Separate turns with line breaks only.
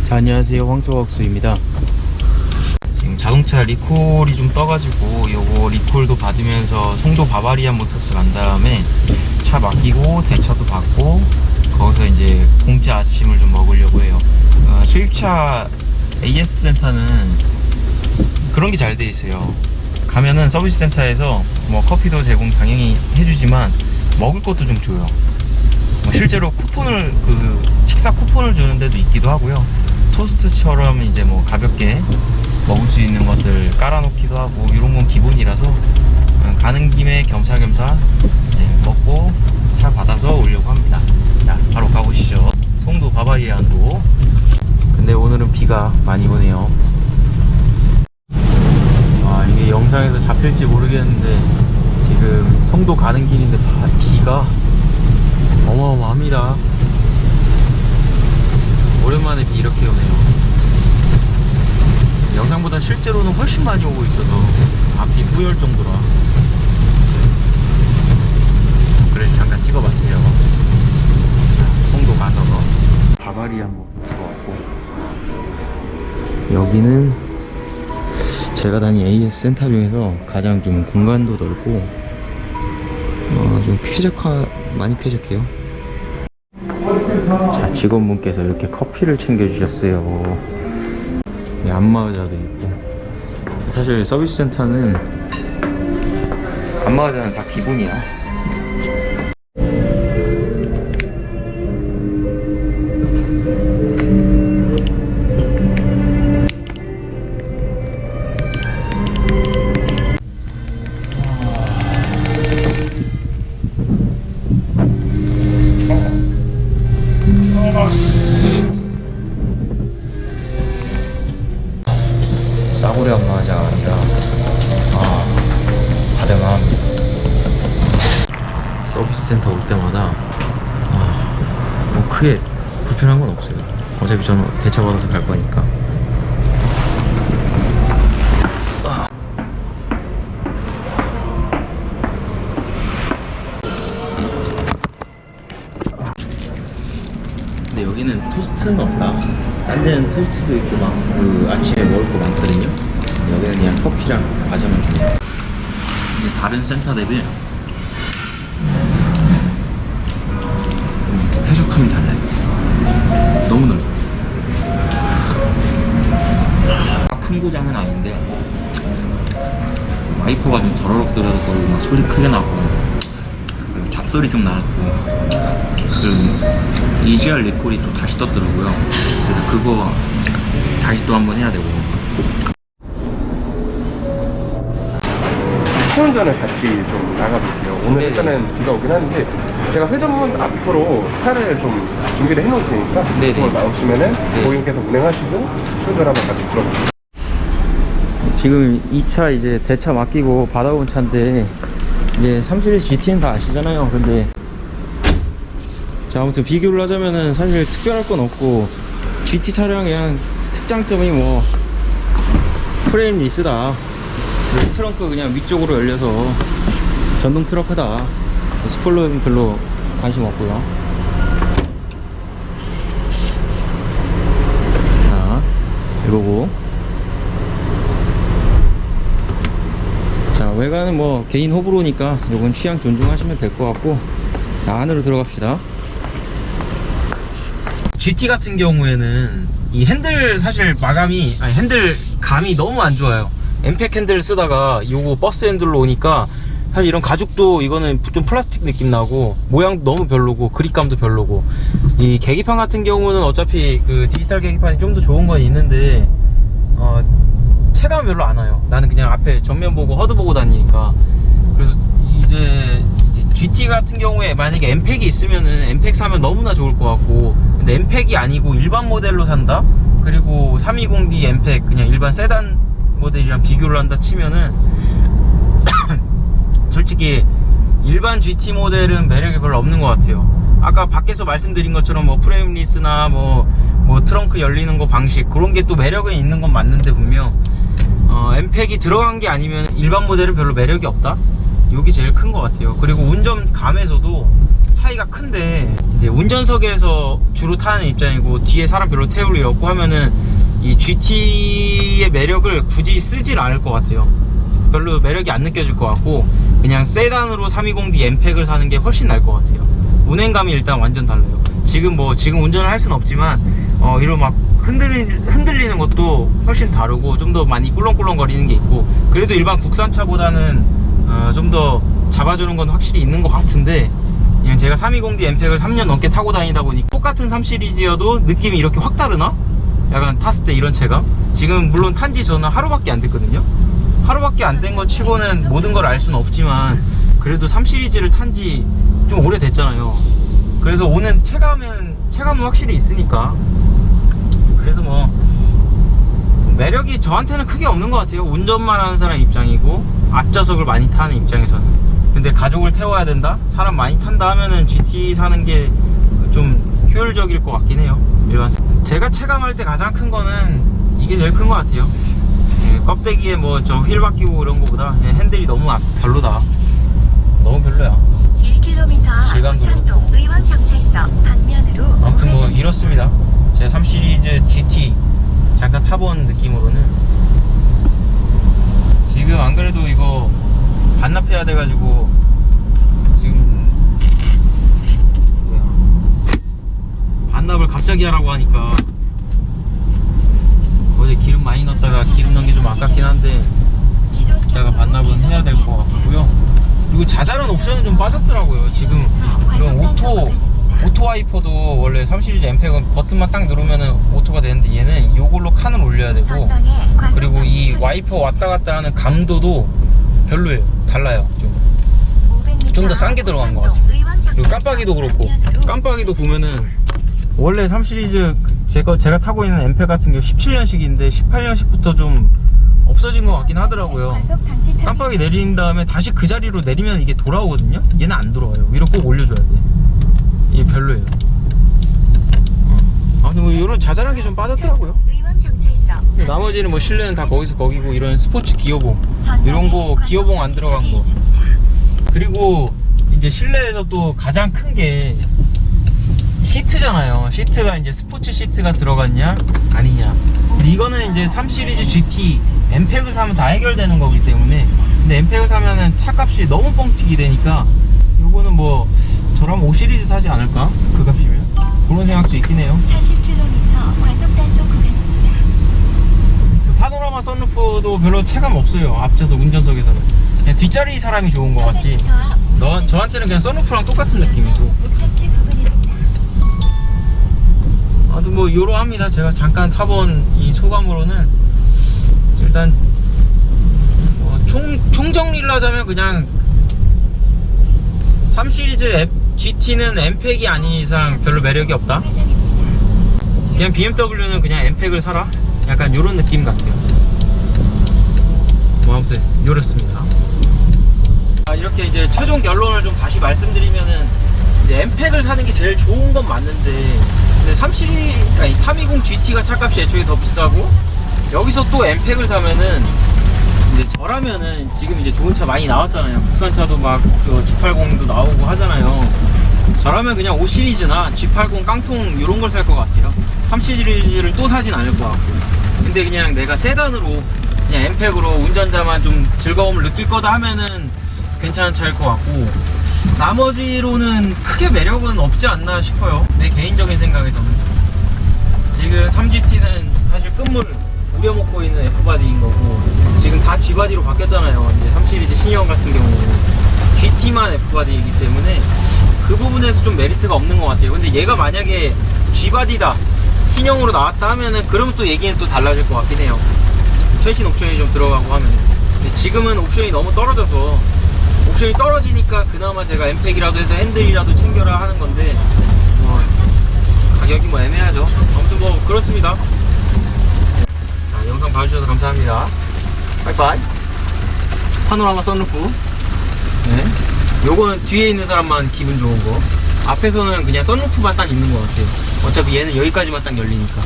자, 안녕하세요, 황소웍스입니다. 지금 자동차 리콜이 좀 떠가지고 요거 리콜도 받으면서 송도 바바리안 모터스 간 다음에 차 맡기고 대차도 받고 거기서 이제 공짜 아침을 좀 먹으려고 해요. 수입차 AS 센터는 그런 게 잘 돼 있어요. 가면은 서비스 센터에서 뭐 커피도 제공 당연히 해주지만 먹을 것도 좀 줘요. 실제로 쿠폰을 식사 쿠폰을 주는 데도 있기도 하고요. 토스트처럼 이제 뭐 가볍게 먹을 수 있는 것들 깔아놓기도 하고, 이런 건 기본이라서 가는 김에 겸사겸사 먹고 차 받아서 오려고 합니다. 자, 바로 가보시죠. 송도 바바리안도. 근데 오늘은 비가 많이 오네요. 이게 영상에서 잡힐지 모르겠는데 지금 송도 가는 길인데 비가 어마어마합니다. 오랜만에 비 이렇게 오네요. 영상보다 실제로는 훨씬 많이 오고 있어서 앞이 뿌열 정도라. 그래서 잠깐 찍어봤어요. 자, 송도 가서 바바리안 먹고 왔고, 여기는 제가 다닌 AS 센터 중에서 가장 좀 공간도 넓고 좀 많이 쾌적해요. 자, 직원분께서 이렇게 커피를 챙겨주셨어요. 안마의자도 있고. 사실 서비스 센터는 안마의자는 다 기본이야. 싸구려 안마의자가 아니라 받을만합니다. 서비스 센터 올 때마다 뭐 크게 불편한 건 없어요. 어차피 저는 대차 받아서 갈 거니까. 근데 여기는 토스트는 없다. 딴 데는 토스트도 있고 막 아침에 먹을 거 많거든요. 여기는 그냥 커피랑 과자만 줍니다. 이제 다른 센터 대비 쾌적함이 달라요. 너무 넓어요. 큰 고장은 아닌데 와이퍼가 좀 더러럭더러럭거리고 막 소리 크게 나고, 그리고 잡소리 좀 나고, EGR 리콜이 또 다시 떴더라고요. 그래서 그거 다시 또 한번 해야 되고.
시운전을 같이 좀 나가볼게요. 오늘 일단은 비가 오긴 하는데 제가 회전문 앞으로 차를 좀 준비를 해놓을 테니까 그걸 나오시면은 고객님께서 운행하시고 시운전 한번 같이 들어볼게요.
지금 이 차 이제 대차 맡기고 받아온 차인데, 이제 31 GT는 다 아시잖아요. 근데 자, 아무튼 비교를 하자면은 사실 특별할 건 없고, GT 차량의 한 특장점이 뭐 프레임 리스다. 그리고 트렁크 그냥 위쪽으로 열려서 전동 트렁크다. 스포일러는 별로 관심 없고요. 자, 이거고. 자, 외관은 뭐 개인 호불호니까 이건 취향 존중하시면 될 것 같고, 자, 안으로 들어갑시다. GT 같은 경우에는 이 핸들 사실 핸들 감이 너무 안 좋아요. 엠팩 핸들 쓰다가 요거 버스 핸들로 오니까 사실 이런 가죽도 이거는 좀 플라스틱 느낌 나고, 모양도 너무 별로고, 그립감도 별로고. 이 계기판 같은 경우는 어차피 디지털 계기판이 좀 더 좋은 건 있는데 체감이 별로 안 와요. 나는 그냥 앞에 전면 보고 허드 보고 다니니까. 그래서 이제 GT 같은 경우에 만약에 엠팩이 있으면은 엠팩 사면 너무나 좋을 것 같고, 근데 엠팩이 아니고 일반 모델로 산다? 그리고 320D 엠팩 그냥 일반 세단 모델이랑 비교를 한다 치면은 솔직히 일반 GT 모델은 매력이 별로 없는 것 같아요. 아까 밖에서 말씀드린 것처럼 뭐 프레임 리스나 뭐 트렁크 열리는 거 방식, 그런 게 또 매력은 있는 건 맞는데, 분명 엠팩이 들어간 게 아니면 일반 모델은 별로 매력이 없다? 요게 제일 큰 것 같아요. 그리고 운전감에서도 차이가 큰데 이제 운전석에서 주로 타는 입장이고 뒤에 사람 별로 태울 일 없고 하면은 이 GT의 매력을 굳이 쓰질 않을 것 같아요. 별로 매력이 안 느껴질 것 같고 그냥 세단으로 320D 엠팩을 사는 게 훨씬 나을 것 같아요. 운행감이 일단 완전 달라요. 지금 운전을 할 수는 없지만 이런 막 흔들리는 것도 훨씬 다르고 좀 더 많이 꿀렁꿀렁거리는 게 있고 그래도 일반 국산차보다는 좀 더 잡아주는 건 확실히 있는 것 같은데 그냥 제가 320D 엠팩을 3년 넘게 타고 다니다 보니 똑같은 3 시리즈여도 느낌이 이렇게 확 다르나? 약간 탔을 때 이런 체감? 지금 물론 탄지 저는 하루밖에 안 됐거든요. 하루밖에 안 된 거 치고는 모든 걸 알 수는 없지만 그래도 3 시리즈를 탄지 좀 오래됐잖아요. 그래서 오는 체감은 확실히 있으니까 그래서 뭐 매력이 저한테는 크게 없는 것 같아요. 운전만 하는 사람 입장이고 앞좌석을 많이 타는 입장에서는. 근데 가족을 태워야 된다? 사람 많이 탄다 하면은 GT 사는 게 좀 효율적일 것 같긴 해요. 일반 제가 체감할 때 가장 큰 거는 이게 제일 큰 것 같아요. 껍데기에 뭐 저 휠 바뀌고 이런 거보다 핸들이 너무 별로다. 너무 별로야.
1km
질감도
창동 의원경찰서 방면으로
아무튼 뭐 이렇습니다. 제 3 시리즈 GT 잠깐 타본 느낌으로는 지금 안 그래도 이거 반납해야 돼가지고 지금 반납을 갑자기 하라고 하니까 어제 기름 많이 넣었다가 기름 넣은 게 좀 아깝긴 한데 이따가 반납은 해야 될 것 같고요. 그리고 자잘한 옵션은 좀 빠졌더라고요. 지금 이런 오토 와이퍼도 원래 3 시리즈 엠팩은 버튼만 딱 누르면은 오토가 되는데 얘는 이걸로 칸을 올려야 되고 그리고 이 와이퍼 왔다 갔다 하는 감도도 별로예요. 달라요. 좀 더 싼 게 들어간 것 같아요. 그리고 깜빡이도 그렇고 깜빡이도 보면은 원래 3 시리즈 제가 타고 있는 엠팩 같은 게 17년식인데 18년식부터 좀 없어진 것 같긴 하더라고요. 깜빡이 내린 다음에 다시 그 자리로 내리면 이게 돌아오거든요. 얘는 안 돌아와요. 위로 꼭 올려줘야 돼. 이게 별로예요. 아무튼 뭐 이런 자잘한 게 좀 빠졌더라고요. 나머지는 뭐 실내는 다 거기서 거기고 이런 스포츠 기어봉 이런 거 기어봉 안 들어간 거. 그리고 이제 실내에서 또 가장 큰 게 시트잖아요. 시트가 이제 스포츠 시트가 들어갔냐 아니냐. 근데 이거는 이제 3 시리즈 GT 엠팩을 사면 다 해결되는 거기 때문에 근데 엠팩을 사면은 차값이 너무 뻥튀기 되니까 요거는 뭐 저라면 5 시리즈 사지 않을까? 그 값이면 그런 생각도 있긴 해요.
40km 과속 단속 구간입니다.
파노라마 썬루프도 별로 체감 없어요. 앞좌석 운전석에서는 그냥 뒷자리 사람이 좋은 거 같지 저한테는 그냥 썬루프랑 똑같은 느낌이고.
목적지 부근입니다.
아무튼 뭐 요러합니다. 제가 잠깐 타본 이 소감으로는 일단 뭐 총정리를 하자면 그냥 3 시리즈 GT는 엠팩이 아닌 이상 별로 매력이 없다. 그냥 BMW는 그냥 엠팩을 사라. 약간 요런 느낌 같아요. 뭐 아무튼 요렇습니다. 이렇게 이제 최종 결론을 좀 다시 말씀드리면은 이제 엠팩을 사는 게 제일 좋은 건 맞는데 근데 320 GT가 차값이 애초에 더 비싸고 여기서 또 엠팩을 사면은 이제 저라면은 지금 이제 좋은 차 많이 나왔잖아요. 국산차도 막 G80도 나오고 하잖아요. 저라면 그냥 5 시리즈나 G80 깡통 이런 걸 살 것 같아요. 3 시리즈를 또 사진 않을 것 같고. 근데 그냥 내가 세단으로 그냥 엠팩으로 운전자만 좀 즐거움을 느낄 거다 하면은 괜찮은 차일 것 같고 나머지로는 크게 매력은 없지 않나 싶어요. 내 개인적인 생각에서는. 지금 3GT는 사실 끝물 우려먹고 있는 F바디인 거고 지금 다 G바디로 바뀌었잖아요. 이제 3 시리즈 신형 같은 경우는 GT만 F바디이기 때문에 그 부분에서 좀 메리트가 없는 것 같아요. 근데 얘가 만약에 G바디다 신형으로 나왔다 하면은 그러면 또 얘기는 또 달라질 것 같긴 해요. 최신 옵션이 좀 들어가고 하면. 근데 지금은 옵션이 너무 떨어져서 옵션이 떨어지니까 그나마 제가 엠팩이라도 해서 핸들이라도 챙겨라 하는 건데 뭐 가격이 뭐 애매하죠. 아무튼 뭐 그렇습니다. 자, 영상 봐주셔서 감사합니다. 바이바이. 파노라마 썬루프. 네. 요거는 뒤에 있는 사람만 기분 좋은 거. 앞에서는 그냥 썬루프만 딱 있는 것 같아요. 어차피 얘는 여기까지만 딱 열리니까.